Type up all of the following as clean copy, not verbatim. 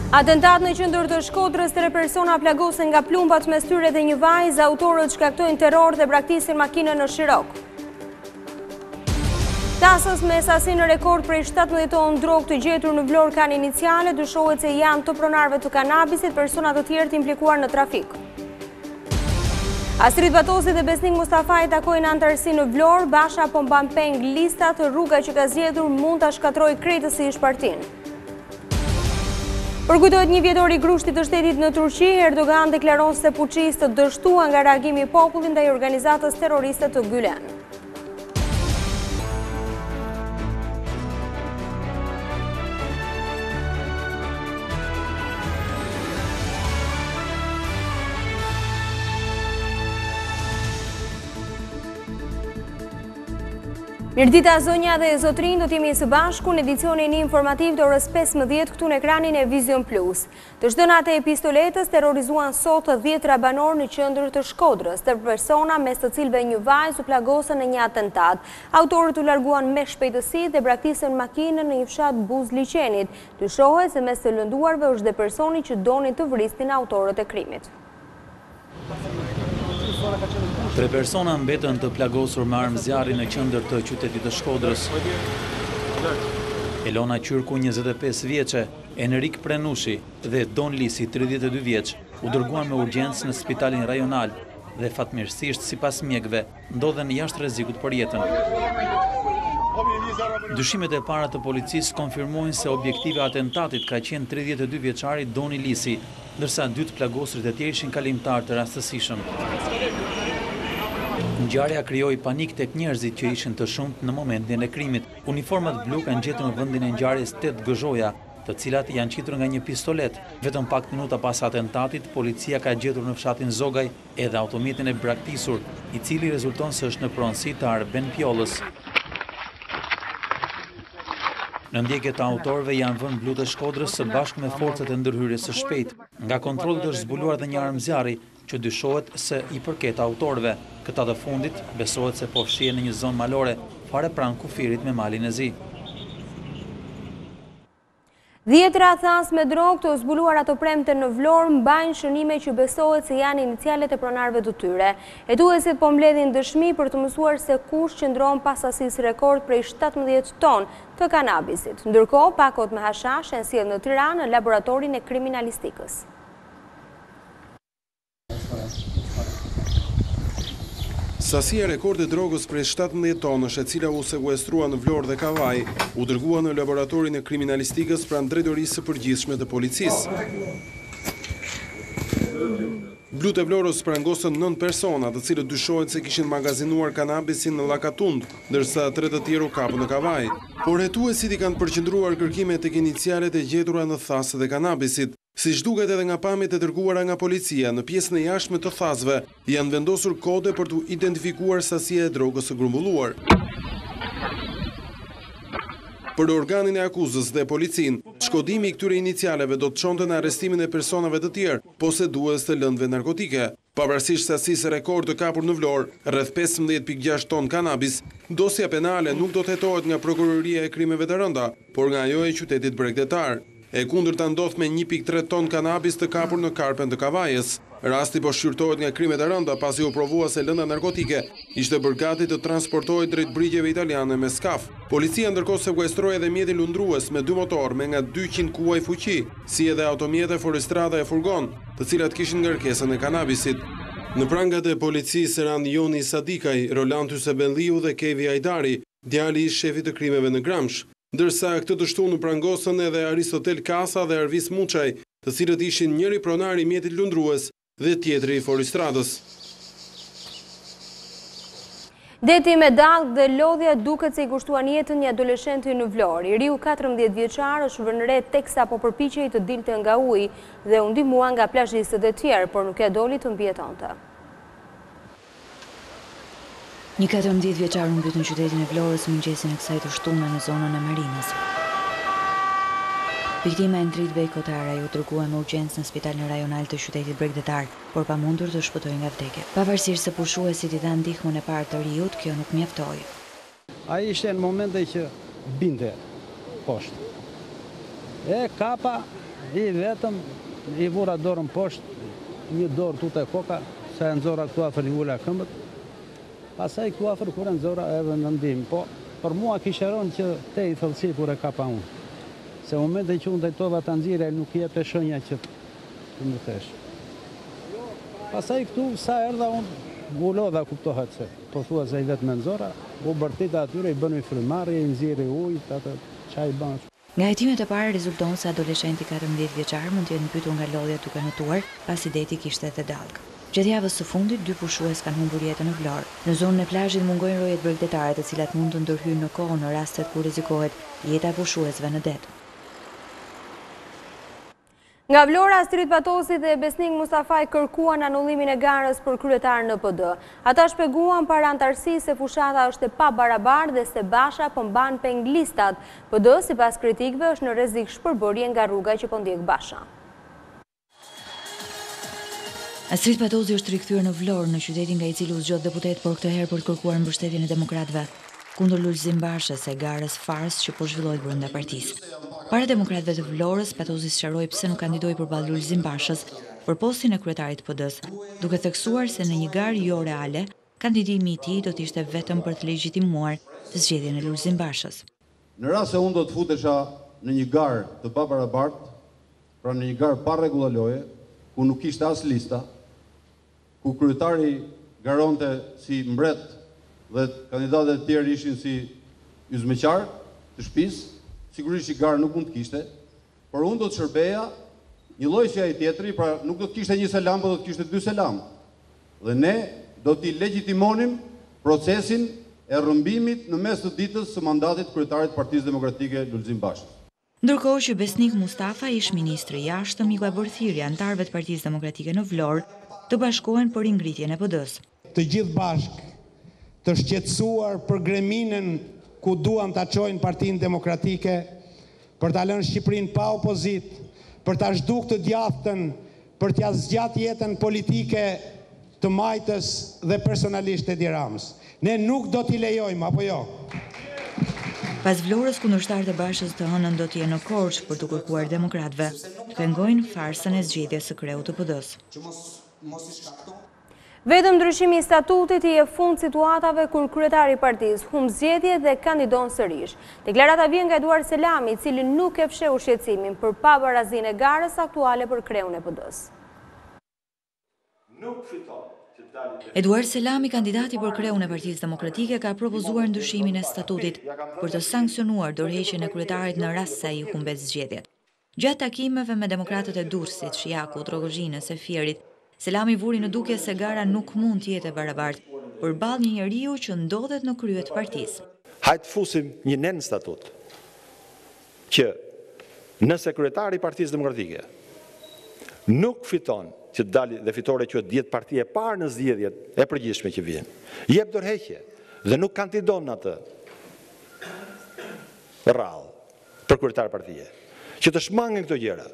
Atentat në qendër të Shkodrës, 3 persona plagosen nga plumbat mes tyre dhe një vajzë, autorët shkaktojnë terror dhe braktisin makinën në Shirok. Tasës me sasinë rekord prej 17 tonë drogë të gjetur në Vlorë kanë iniciale, dyshohet se janë të pronarëve të kanabisit, persona të tjerë të implikuar në trafik. Astrid Batosi dhe Besnik Mustafaj takojnë antarësi në Vlorë, Basha po mban peng listat, rruga që ka zgjedhur mund ta shkatrojë krejtësisht partinë. Përkujtohet një vjetor i grushtit të shtetit në Turqi, Erdogan deklaron se fuqistë dështuan nga reagimi i popullit ndaj organizatës terroriste të Gülen. Mirëdita zonja dhe zotrin, do t'jemi së bashku në edicionin informativ të orës 15 këtu në ekranin e Vision Plus. Të shtënat e pistoletës terrorizuan sot 10 banor në qendër të Shkodrës, 3 persona mes të cilëve një vajzë u plagosën në një atentat. Autorët u larguan me shpejtësi dhe braktisën makinën në një fshat Buzliqenit. Dyshohet se mes të lënduarve është dhe personi që donin të vrisnin autorët e krimit. 3 persona mbetën të plagosur me armë zjarri në qendër të qytetit të Shkodrës. Elona Qyrku, 25 vjeçe, Enrik Prenushi dhe Don Lisi, 32 vjeç, u dërguan me urgjencë në spitalin rajonal dhe fatmirësisht sipas mjekëve ndodhen jashtë rrezikut për jetën. Dyshimet e para të policisë konfirmojnë se objektive atentatit ka qenë 32 vjeçari Doni Lisi, ndërsa 2 plagosurit e tjerë ishin kalimtar të rastësishëm. Ngjarja krijoi panik tek njerëzit që ishin të shumtë në momentin e krimit. Uniformat blu kanë gjetur në vendin e ngjarjes 8 gëzhoja, të cilat janë qitur nga një pistolet. Vetëm pak minuta pas atentatit, policia ka gjetur në fshatin Zogaj edhe automjetin e braktisur, i cili rezulton se është në pronësi të Arben Pjollës. Në ndjekje të autorëve janë vënë blu të Shkodrës së bashku me forcat e ndërhyrjes së shpejtë. Nga kontrollet është zbuluar dhe një armë zjarri që dyshohet se i përket autorëve. Këta të fundit besohet se po fshihen në një zonë malore, fare pranë kufirit me Malin e Zi. 10 racas me drogë të zbuluara të premte në Vlorë mbajnë shënime që besohet se janë inicialet e pronarëve të tyre. Hetuesit po mbledhin dëshmi për të mësuar se kush qëndron pas sasisë rekord prej 17 ton të kanabisit. Ndërkohë, pakot me hashash janë sjellë në Tiranë në laboratorin e kriminalistikës. Sasia rekord e drogës prej 17 tonësh, e cila u sekuestrua në Vlorë dhe Kavaj, u dërgua në laboratorin e kriminalistikës pranë drejtorisë së përgjithshme të policisë. Blut e Vlorës prangosën 9 persona, të cilët dyshohet se kishin magazinuar kanabisin në Llakatund, ndërsa 3 të tjerë u kapën në Kavaj. Por hetuesit i kanë përqendruar kërkime tek inicialet e gjetura në thasë dhe kanabisit. Siç duket edhe nga pamjet e dërguara nga policia, në pjesën e jashtme të thasëve janë vendosur kode për të identifikuar sasia e drogës së grumbulluar. Për organin e akuzës dhe policin, shkodimi i këtyre inicialeve do të çonte në arrestimin e personave të tjerë, posedues të lëndëve narkotike. Pavarësisht sasisë rekord të kapur në Vlorë, rreth 15.6 ton kanabis, dosja penale nuk do të hetohet nga Prokuroria e Krimeve të Rënda, por nga ajo e qytetit bregdetar. E kundërta ndodh me 1.3 ton kanabis të kapur në Karpen të Kavajës. Rasti po shqyrtohet nga krimet e rënda pasi u provua se lënda narkotike ishte bërë gati të transportohet drejt brigjeve italiane me skaf. Policia ndërkohë sekuestroi edhe mjetin lundrues me 2 motor me nga 200 kuaj fuqi, si edhe automjete Forestrada e furgon, të cilat kishin ngarkesën e kanabisit. Në prangat e policisë ran Joni Sadikaj, Roland Hysebelliu dhe Kevi Ajdari, djali i shefit të krimeve në Gramsh. Ndërsa këtë të shtunë prangosën edhe Aristotel Kasa dhe Arvis Muçaj, të cilët ishin njëri pronar i mjetit lundrues dhe tjetri i Forestradës. Deti me dallë dhe lodhja duket se i kushtuan jetën një adoleshenti në Vlorë. I riu 14 vjeçar është vënë re teksa po përpiqej të dilte nga uji dhe u ndihmua nga plazhistët e tjerë, por nuk e doli të mbijetonte. Një 14 vjeçar u mbyt në qytetin e Vlorës mëngjesin e kësaj të shtunë në zonën e Marinës. Viktima Endrit Bejkotara u dërguar me urgjencë në spitalin rajonal të qytetit bregdetar, por pa mundur të shpëtojë nga vdekja. Pavarësisht se pushuesit i dhanë ndihmën e parë të riut, kjo nuk mjaftoi. Ai ishte në momente që binte poshtë. E kapa, i vetëm, i vura dorën poshtë, një dorë tute koka, se e nëzora këtu afer i ula këmbët, pasaj këtu afer kur e nëzora edhe në ndim. Po, për mua kisheron që te i thëllësi kur e kapa unë. Se u momente që unë dajtova të nxire, nuk jep e shënja që të më thesh. Pasaj këtu, sa erdha unë, u lodha kuptohet se, po thua se i vetë me nëzora, u bërtita atyre, i bënu i frimarje, i nëziri ujt, atë qaj bënë. Nga hetimet e parë rezulton se adoleshenti 14 vjeçar mund të jetë mbytur nga lodhja duke notuar, pasi deti kishte edhe dalg. Gjatë javës së fundit, 2 pushues kanë humbur jetën në Vlorë. Në zonën e plazhit mungojnë rojet bregdetare, të cilat mund të ndërhyjnë në kohë në rastet kur rrezikohet jeta e pushuesve në det. Nga Vlora, Astrid Patosi dhe Besnik Mustafaj kërkuan anullimin e garës për kryetar në PD. Ata shpeguan para antarësisë se fushata është e pabarabartë dhe se Basha po mban penglistat. PD, sipas kritikëve, është në rrezik shpërbërje nga rruga që po ndjek Basha. Astrid Patosi është rikthyer në Vlorë, në qytetin nga i cili u zgjodh deputet, por këtë herë për të kërkuar mbështetjen e demokratëve kundër Lulzim Bashës e garës fars që po zhvillohet brenda partisë. Para demokratëve të Vlorës, Patosi sqaroi pse nuk kandidoi përballë Lulzim Bashës për postin e kryetarit të PD-s, duke theksuar se në një garë jo reale, kandidimi i tij do të ishte vetëm për të legjitimuar të zgjedhjen e Lulzim Bashës. Në rast se unë do të futesha në një garë të pabarabartë, pra në një garë pa rregulla loje, ku nuk kishte as lista, ku kryetari garonte si mbret dhe kandidatët e tjerë ishin si yzmeqar të shtëpisë, sigurisht që garë nuk mund të kishte, por unë do të shërbeja një lloj si ai tjetri, pra nuk do të kishte një selam, por do të kishte 2 selam. Dhe ne do t'i legjitimonim procesin e rrëmbimit në mes të ditës së mandatit kryetarit të Partisë Demokratike Lulzim Bashës. Ndërkohë që Besnik Mustafa, ish ministri i jashtëm, i ka bërë thirrje anëtarëve të Partisë Demokratike në Vlorë të bashkohen për ringritjen e PD-s. Të gjithë bashkë të shqetësuar për greminën ku duan ta çojnë Partinë Demokratike, për ta lënë Shqipërinë pa opozit, për ta zhduk të djathtën, për t'ia zgjat jetën politike të Majtës dhe personalisht Edi Ramës. Ne nuk do t'i lejojmë, apo jo? Pas Vlorës, kundërshtarët e Bashës të hënën do t'jenë në Korçë për të kërkuar demokratëve të pengojnë farsën e zgjedhjes së kreut të PD-s. Vetëm ndryshimi i statutit i jep fund situatave kur kryetari i partisë humb zgjedhje dhe kandidon sërish. Deklarata vjen nga Eduard Selami, i cili nuk e fsheu shqetësimin për pabarazinë e garës aktuale për kreun e PD-s. Eduard Selami, kandidati për kreun e Partisë Demokratike, ka propozuar ndryshimin e statutit për të sankcionuar dorëheqjen e kryetarit në rast se ai humbet zgjedhjet. Gjatë takimeve me demokratët e Durrësit, Shiakut, Rogozhinës e Fierit, Selami vuri në dukje se gara nuk mund të jetë e barabartë përballë një njeriu që ndodhet në krye të partisë. Hajtë fusim një nën statut që nëse kryetari i Partisë Demokratike nuk fiton që të dalë dhe fitore që të jetë partia e parë në zgjedhjet e përgjithshme që vijnë, jep dorëheqje dhe nuk kandidon në atë rrallë për kryetar partie, që të shmangin këto gjëra,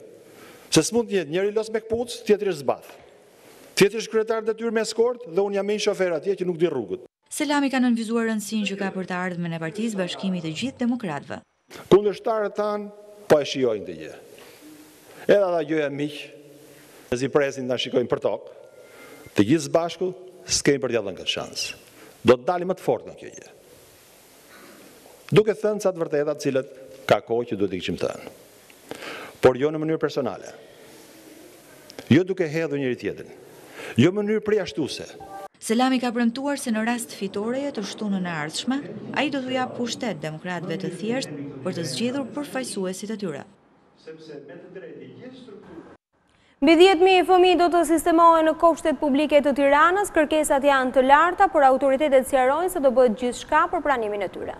se s'mund të jetë njëri los me kpuc, tjetri zbath. Tjetri është kryetar detyrë me eskort dhe unë jam me një shofer atje që nuk di rrugët. Selami ka nënvizuar rëndësinë që ka për të ardhmen e partisë bashkimit të gjithë demokratëve. Kundërshtarët tanë po e shijojnë të gjë. Edhe ata gjëja miq, zi presin ta shikojnë për tokë, të gjithë bashku s'kemi për t'ia dhënë këtë shans. Do të dalim më të fortë nga kjo gjë. Duke thënë ca të vërteta të cilët ka kohë që duhet të kishim thënë. Por jo në mënyrë personale. Jo duke hedhur njëri tjetrin. Jo në mënyrë përjashtuese. Selami ka premtuar se në rast fitoreje të shtunën e ardhshme, ai do t'u jap pushtet demokratëve të thjeshtë për të zgjedhur përfaqësuesit e tyre. Mbi 10.000 fëmijë do të sistemohen në kopshtet publike të Tiranës, kërkesat janë të larta, por autoritetet sqarojnë se do bëhet gjithçka për pranimin e tyre.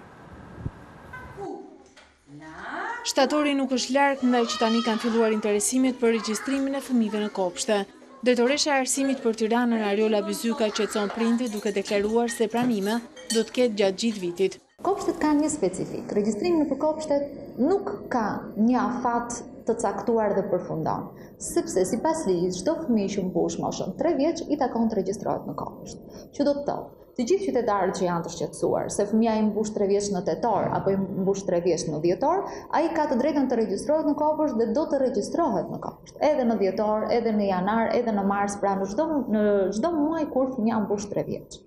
Shtatori nuk është larg ndaj që tani kanë filluar interesimet për regjistrimin e fëmijëve në kopshte. Drejtoresha e Arsimit për Tiranën, Ariola Byzyka, qetëson prindit duke deklaruar se pranime do të ketë gjatë gjithë vitit. Kopshtet kanë një specifik. Regjistrimi për kopshtet nuk ka një afat të caktuar dhe përfundon, sepse sipas ligjit çdo fëmijë që mbush moshën 3 vjeç i takon të regjistrohet në kopsht. Që do të thotë, të gjithë qytetarët që janë të shqetësuar se fëmia i mbush 3 vjeç në tetor apo i mbush 3 vjeç në dhjetor, ai ka të drejtën të regjistrohet në kopësht dhe do të regjistrohet në kopësht, edhe në dhjetor, edhe në janar, edhe në mars, pra në çdo muaj kur fëmia mbush 3 vjeç.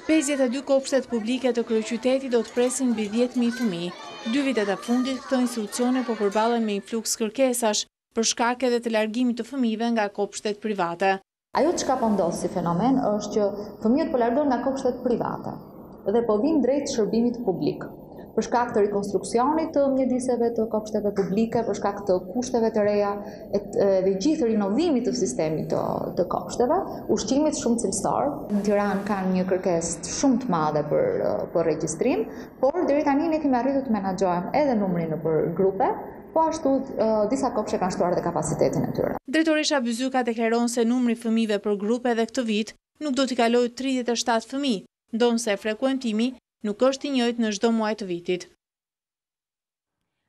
52 kopshtet publike të kryeqytetit do të presin mbi 10.000 fëmijë. 2 vitet e fundit këto institucione po përballen me influks kërkesash për shkak edhe të largimit të fëmijëve nga kopshtet private. Ajo çka po ndodh si fenomen është që fëmijët po largohen nga kopshtet private dhe po vinë drejt shërbimit publik. Për shkak të rikonstruksionit të mjediseve të kopshteve publike, për shkak të kushteve të reja dhe gjithë rinovimit të sistemit të kopshteve, ushqimit shumë cilësor. Në Tiranë kanë një kërkesë shumë të madhe për regjistrim, por deri tani ne kemi arritur të menaxhojmë edhe numrin nëpër grupe, po ashtu disa kopshte kanë shtuar dhe kapacitetin e tyre. Drejtoresha Byzyka deklaron se numri fëmijëve për grupe edhe këtë vit nuk do t'i kalojë 37 fëmijë, ndonse frekuentimi nuk është i njëjtë në çdo muaj të vitit.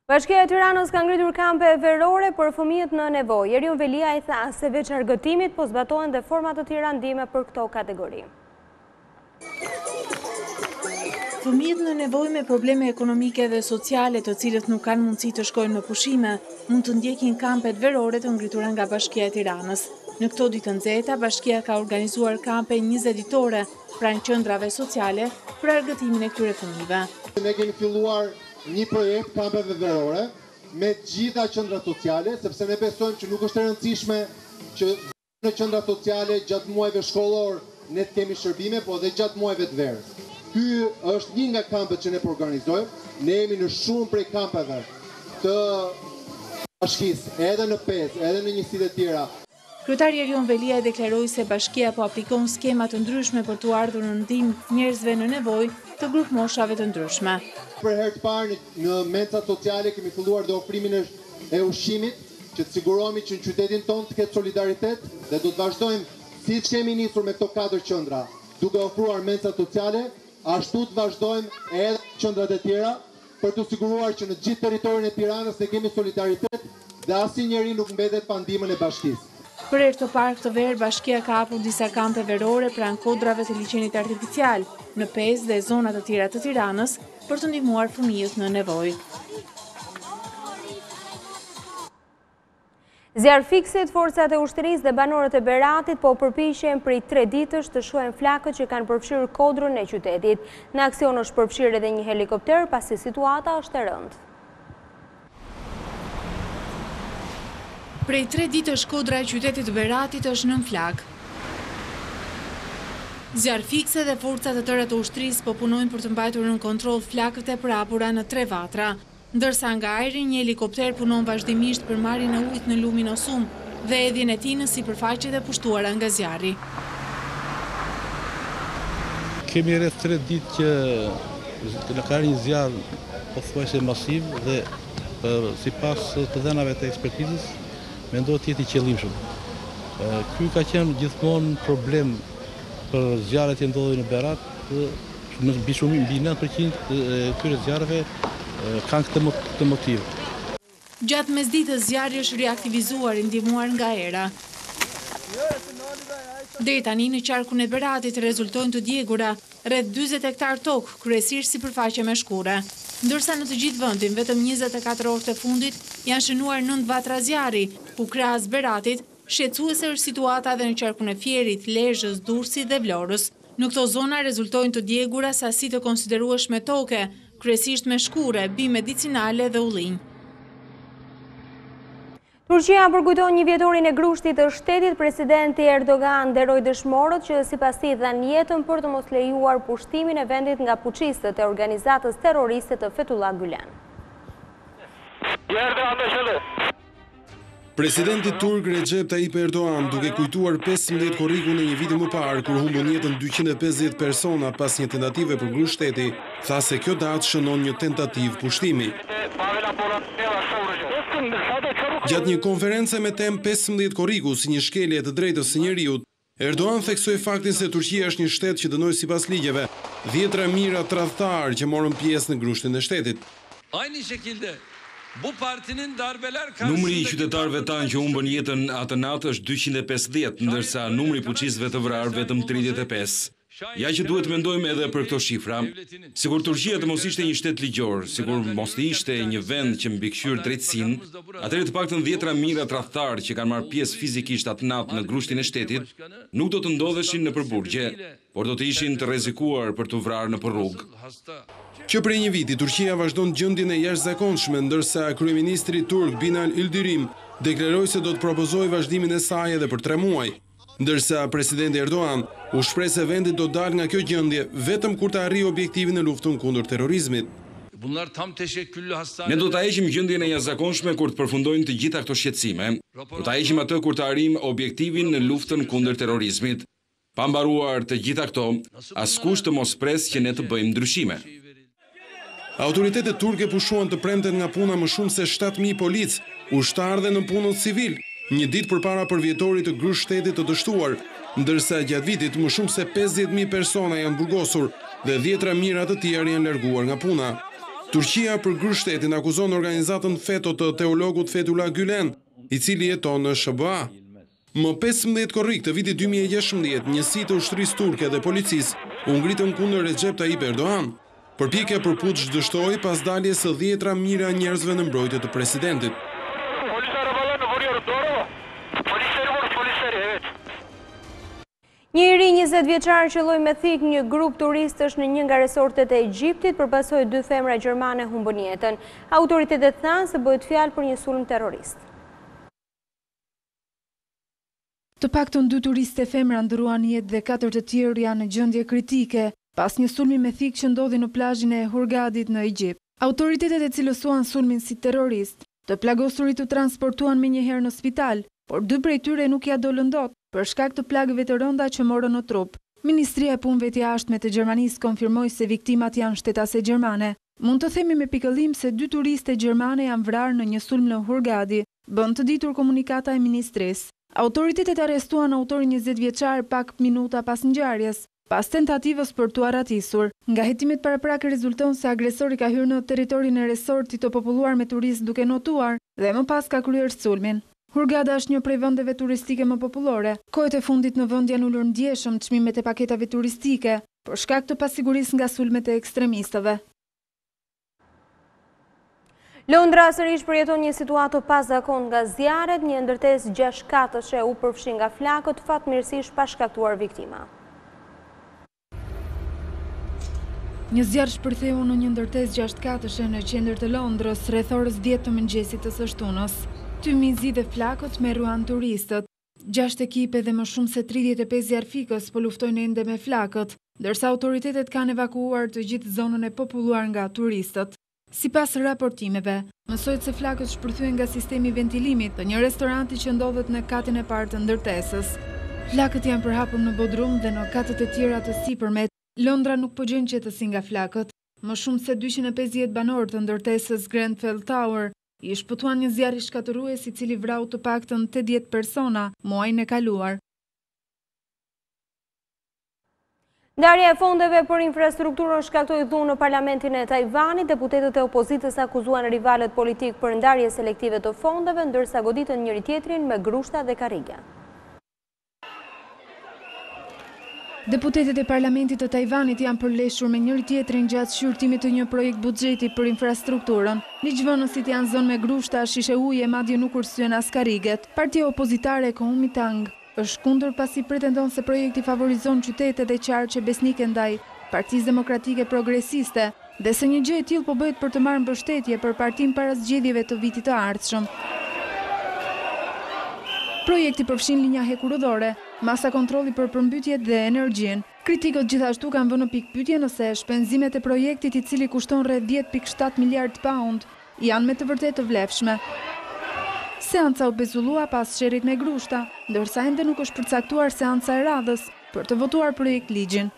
Bashkia e Tiranës ka ngritur kampe verore për fëmijët në nevojë. Erion Velia i tha se veç argëtimit po zbatohen dhe forma të tjera ndihme për këto kategori. Fëmijët në nevojë me probleme ekonomike dhe sociale të cilët nuk kanë mundësi të shkojnë në pushime, mund të ndjekin kampet verore të ngritura nga Bashkia e Tiranës. Në këto ditë nxehta, Bashkia ka organizuar kampe 20 ditore pranë qendrave sociale për argëtimin e këtyre fëmijëve. Ne kemi filluar një projekt kampeve verore me gjitha qendrat sociale, sepse ne besojmë që nuk është e rëndësishme që në qendrat sociale gjatë muajve shkollor ne të kemi shërbime, po edhe gjatë muajve të verës. Ky është një nga kampet që ne po organizojmë. Ne jemi në shumë prej kampeve të bashkisë, edhe në PES, edhe në njësitë e tjera. Kryetari Erion Velia deklaroi se Bashkia po aplikon skema të ndryshme për t'u ardhur në ndihmë njerëzve në nevojë të grup moshave të ndryshme. Për herë të parë në mencat sociale kemi filluar dhe ofrimin e ushqimit, që të sigurohemi që në qytetin tonë të ketë solidaritet dhe do të vazhdojmë siç kemi nisur me këto 4 qendra, duke ofruar mencat sociale, ashtu të vazhdojmë edhe qendrat e tjera për të siguruar që në gjithë territorin e Tiranës ne kemi solidaritet dhe asnjëri nuk mbetet pa ndihmën e bashkisë. Për herë të parë këtë verë, Bashkia ka hapur disa kampe verore pranë kodrave të liçenit artificial në PES dhe zona të tjera të Tiranës për të ndihmuar fëmijët në nevojë. Zjarfiksit, forcat e ushtrisë dhe banorët e Beratit po përpiqen prej 3 ditësh të shohin flakët që kanë përfshirë kodrën e qytetit. Në aksion është përfshirë edhe një helikopter pasi situata është e rëndë. Prej 3 ditësh kodra e qytetit të Beratit është nën flak. Zjarfikse dhe forcat e tëra të ushtrisë po punojnë për të mbajtur në kontroll flakët e përhapura në 3 vatra. Ndërsa nga ajri një helikopter punon vazhdimisht për marrjen e ujit në Luminosum dhe edhjen e tij në sipërfaqet e pushtuara nga zjarri. Kemi rreth 3 ditë që në ka një zjarr pothuajse masiv dhe sipas të dhënave të ekspertizës mendohet të jetë i qëllimshëm. Ky ka qenë gjithmonë problem për zjarret që ndodhin në Berat, mbi 9% këtyre zjarreve kanë këtë motiv. Gjatë mesditës zjarri është reaktivizuar i ndihmuar nga era. Deri tani në qarkun e Beratit rezultojnë të djegura rreth 40 hektar tokë, kryesisht sipërfaqe me shkure. Ndërsa në të gjithë vendin vetëm 24 orët e fundit janë shënuar 9 vatra zjarri, ku krahas Beratit shqetësuese është situata edhe në qarkun e Fierit, Lezhës, Durrësit dhe Vlorës. Në këto zona rezultojnë të djegura sasi të konsiderueshme toke, kryesisht me shkure, bimë medicinale dhe ullinj. Turqia përkujton një vjetorin e grushtit të shtetit. Presidenti Erdogan nderoi dëshmorët që sipas tij dhanë jetën për të mos lejuar pushtimin e vendit nga puçistët e organizatës terroriste të Fethullah Gülen. Presidenti turk Recep Tayyip Erdogan, duke kujtuar 15 korrikun e një viti më parë kur humbën jetën 250 persona pas një tentative për grusht shteti, tha se kjo datë shënon një tentativë pushtimi. Gjatë një konference me temë 15 korriku si një shkelje të drejtës së njeriut, Erdogan theksoi faktin se Turqia është një shtet që dënoi sipas ligjeve 10 mijëra tradhtar që morën pjesë në grushtin e shtetit. Numri i qytetarëve tanë që humbën jetën atë natë është 250, ndërsa numri puçistëve të vrarë vetëm 35. Ja që duhet mendojmë edhe për këto shifra. Sigur Turqia të mos ishte një shtet ligjor, sigur mos të ishte një vend që mbikëqyr drejtësinë, atëherë të paktën 10 mijëra tradhtar që kanë marrë pjesë fizikisht atë natë në grushtin e shtetit, nuk do të ndodheshin në përburgje, por do të ishin të rrezikuar për të vrarë në rrugë. Që prej një viti Turqia vazhdon gjendjen e jashtëzakonshme, ndërsa kryeministri turk Binali Yildirim deklaroi se do të propozojë vazhdimin e saj edhe për 3 muaj. Ndërsa presidenti Erdogan u shpreh se vendi do dalë nga kjo gjendje vetëm kur të arrijë objektivin në luftën kundër terrorizmit. Ne do ta heqim gjendjen e jashtëzakonshme kur të përfundojnë të gjitha këto shqetësime. Do ta heqim atë kur të arrijmë objektivin në luftën kundër terrorizmit. Pa mbaruar të gjitha këto, askush të mos presë që ne të bëjmë ndryshime. Autoritetet turke pushuan të premten nga puna më shumë se 7.000 polic, ushtar dhe në punën civil, një ditë përpara përvjetorit të grush shtetit të dështuar, ndërsa gjatë vitit më shumë se 50.000 persona janë burgosur dhe 10 mijëra të tjerë janë larguar nga puna. Turqia për grush shtetin akuzon organizatën FETÖ të teologut Fethullah Gülen, i cili jeton në SBA. Më 15 korrik të vitit 2016, njësi të ushtrisë turke dhe policisë u ngritën kundër Recep Tayyip Erdogan. Përpjekja për putsh dështoi pas daljes së 10 mijëra njerëzve në mbrojtje të presidentit. Një i ri 20 vjeçar qelloi me thik një grup turistësh në një nga resortet e Egjiptit, përpasoi 2 femra gjermane humbën jetën. Autoritetet thanë se bëhet fjalë për një sulm terrorist. Të paktën 2 turistë femra ndruan jetë dhe 4 të tjerë janë në gjendje kritike pas një sulmi me thik që ndodhi në plazhin e Hurgadit në Egjipt. Autoritetet e cilësuan sulmin si terrorist. Të plagosurit të transportuan menjëherë në spital, por 2 prej tyre nuk ja dolën dot për shkak të plagëve të rënda që morën në trup. Ministria e Punëve të Jashtme të Gjermanisë konfirmoi se viktimat janë shtetase gjermane. Mund të themi me pikëllim se 2 turiste gjermane janë vrarë në një sulm në Hurgadi, bën të ditur komunikata e ministrisë. Autoritetet arrestuan autorin 20 vjeçar pak minuta pas ngjarjes, pas tentativës për t'u arratisur. Nga hetimet paraprak rezulton se agresori ka hyrë në territorin e resortit të populluar me turistë duke notuar dhe më pas ka kryer sulmin. Hurgada është një prej vendeve turistike më popullore. Kohët e fundit në vend janë ulur ndjeshëm çmimet e paketave turistike, për shkak të pasigurisë nga sulmet e ekstremistëve. Londra sërish përjeton një situatë pazakon nga zjarret, një ndërtesë 6 katëshe u përfshi nga flakët, fatmirësisht pa shkaktuar viktima. Një zjarr shpërtheu në një ndërtesë 6 katëshe në qendër të Londrës rreth orës 10 të mëngjesit të së shtunës. Tymizi dhe flakët merruan turistët. 6 ekipe dhe më shumë se 35 zjarfikës po luftojnë ende me flakët, ndërsa autoritetet kanë evakuuar të gjithë zonën e populluar nga turistët. Sipas raportimeve, mësohet se flakët shpërthyen nga sistemi ventilimit të një restoranti që ndodhet në katin e parë të ndërtesës. Flakët janë përhapur në bodrum dhe në katët e tjera të sipërmet. Londra nuk po gjen qetësi nga flakët. Më shumë se 250 banorë të ndërtesës Grenfell Tower i shpëtuan një zjarr i shkatërues i cili vrau të paktën 80 persona muajin e kaluar. Ndarja e fondeve për infrastrukturën shkaktoi dhunë në parlamentin e Tajvanit. Deputetët e opozitës akuzuan rivalët politik për ndarje selektive të fondeve, ndërsa goditën njëri tjetrin me grushta dhe karrige. Deputetët e parlamentit të Tajvanit janë përleshur me njëri tjetrin gjatë shqyrtimit të një projekt buxheti për infrastrukturën. Ligjvënësit janë zënë me grushta, shishe ujë e madje nuk kursyen as karriget. Partia opozitare Kuomintang është kundër pasi pretendon se projekti favorizon qytetet dhe qarqe besnike ndaj Partisë Demokratike Progresiste dhe se një gjë e tillë po bëhet për të marrë mbështetje për partinë para zgjedhjeve të vitit të ardhshëm. Projekti përfshin linja hekurudhore, masa kontrolli për përmbytjet dhe energjinë. Kritikët gjithashtu kanë vënë në pikpyetje nëse shpenzimet e projektit, i cili kushton rreth 10.7 miliard pound, janë me të vërtetë të vlefshme. Seanca u pezullua pas sherrit me grushta, ndërsa ende nuk është përcaktuar seanca e radhës për të votuar projekt ligjin.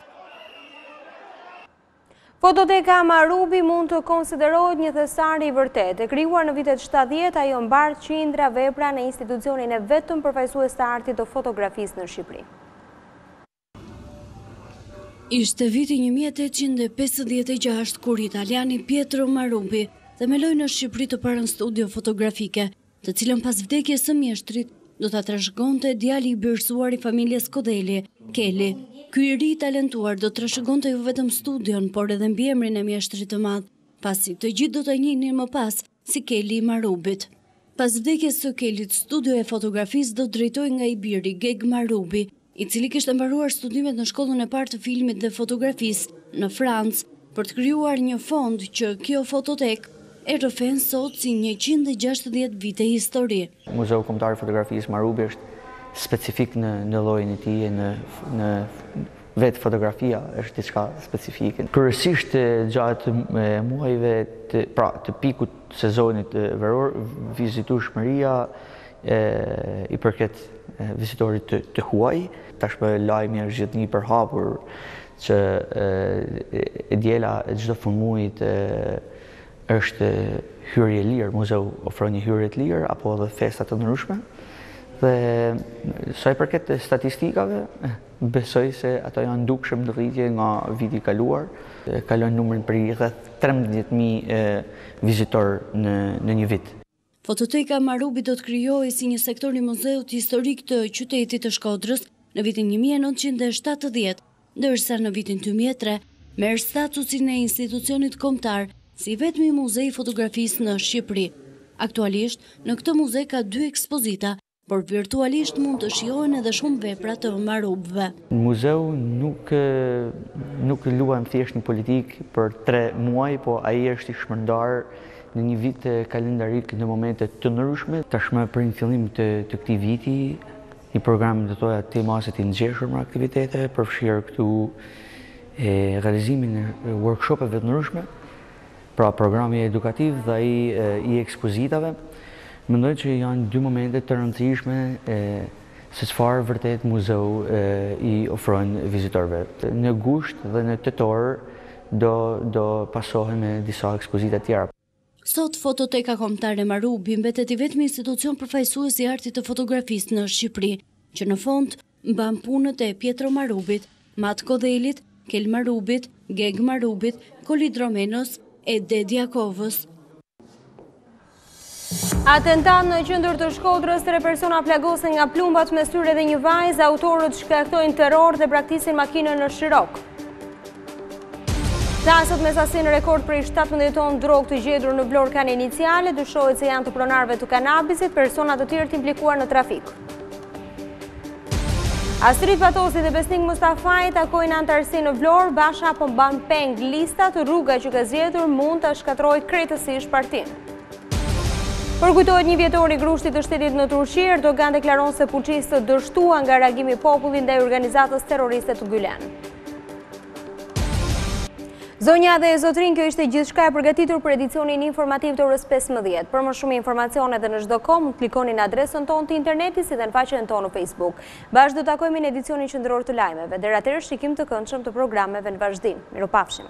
Fototeka Marubi mund të konsiderohet një thesar i vërtet. E krijuar në vitet 70, ajo mbart qindra vepra në institucionin e vetëm përfaqësues të artit të fotografisë në Shqipëri. Ishte viti 1856 kur italiani Pietro Marubi themeloi në Shqipëri të parën studio fotografike, të cilën pas vdekjes së mjeshtrit do ta trashëgonte djali i birësuar i familjes Kodeli, Keli. Ky i ri talentuar do të trashëgonte jo vetëm studion, por edhe mbiemrin e mjeshtrit të madh, pasi të gjithë do ta njihnin më pas si Keli i Marubit. Pas vdekjes së Kelit, studio e fotografisë do drejtohej nga i biri Geg Marubi, i cili kishte mbaruar studimet në shkollën e parë të filmit dhe fotografisë në Francë, për të krijuar një fond që kjo fototek e rrëfen sot si 160 vite histori. Muzeu Kombëtar i Fotografisë Marubi është specifik në llojin e tij, në vetë fotografia është diçka specifike. Kryesisht gjatë muajve të pikut sezonit veror, vizitueshmëria i përket vizitorit të huaj. Tashmë lajmi është gjithnjë i përhapur që e diela e çdo fundmuajit është hyrje lirë, muzeu ofron një hyrje të lirë apo edhe festa të ndryshme. Dhe sa i përket statistikave, besoj se ato janë dukshëm në rritje nga viti i kaluar. Kalojnë numrin për rreth 13.000 vizitor në një vit. Fototeka Marubi do të krijohej si një sektor i muzeut historik të qytetit të Shkodrës në vitin 1970, ndërsa në vitin 2003 merr statusin e institucionit kombëtar si vetmi muze i fotografisë në Shqipëri. Aktualisht, në këtë muze ka 2 ekspozita, por virtualisht mund të shijohen edhe shumë vepra të Marubëve. Muzeu nuk luan thjesht një politik për 3 muaj, po ai është i shpërndar në një vit kalendarik në momente të ndryshme. Tashmë për një fillim të këtij viti, një program do të thoya temaset i ngjeshur me aktivitete, përfshirë këtu realizimin e workshopeve të ndryshme, pra programi edukativ dhe i ekspozitave. Mendoj që janë 2 momente të rëndësishme se çfarë vërtet muzeu i ofron vizitorëve. Në gusht dhe në tetor do pasohen me disa ekspozita tjera. Sot Fototeka Kombëtare Marubi mbetet i vetmi institucion përfaqësues i artit të fotografisë në Shqipëri, që në fond mban punët e Pietro Marubit, Mat Kodhelit, Kel Marubit, Geg Marubit, Kolidromenos e Dediakovës. Atentat në qendër të Shkodrës, 3 persona plagosën nga plumbat mes tyre dhe një vajzë, autorët shkaktojnë terror dhe braktisin makinën në Shirok. Plasët me sasinë rekord prej 17 tonë drogë të gjetur në Vlorë kanë iniciale, dyshohet se janë të pronarëve të kanabisit, persona të tjerë të implikuar në trafik. Astrid Patosi dhe Besnik Mustafaj takojnë antarësi në Vlorë, Basha apo mban peng listat, rruga që ka zgjedhur mund ta shkatërrojë krejtësisht partinë. Përkujtohet një vjetor i grushtit të shtetit në Turqi, Erdogan deklaron se fuqistët dështuan nga reagimi i popullit ndaj organizatës terroriste të Gülen. Zonja dhe zotrin, kjo ishte gjithçka e përgatitur për edicionin informativ të orës 15. Për më shumë informacione dhe në çdo kohë, mund klikoni në adresën tonë të internetit si dhe në faqen tonë në Facebook. Bashkë do takojmë në edicionin qendror të lajmeve. Deri atëherë, shikim të këndshëm të programeve në vazhdim. Mirupafshim.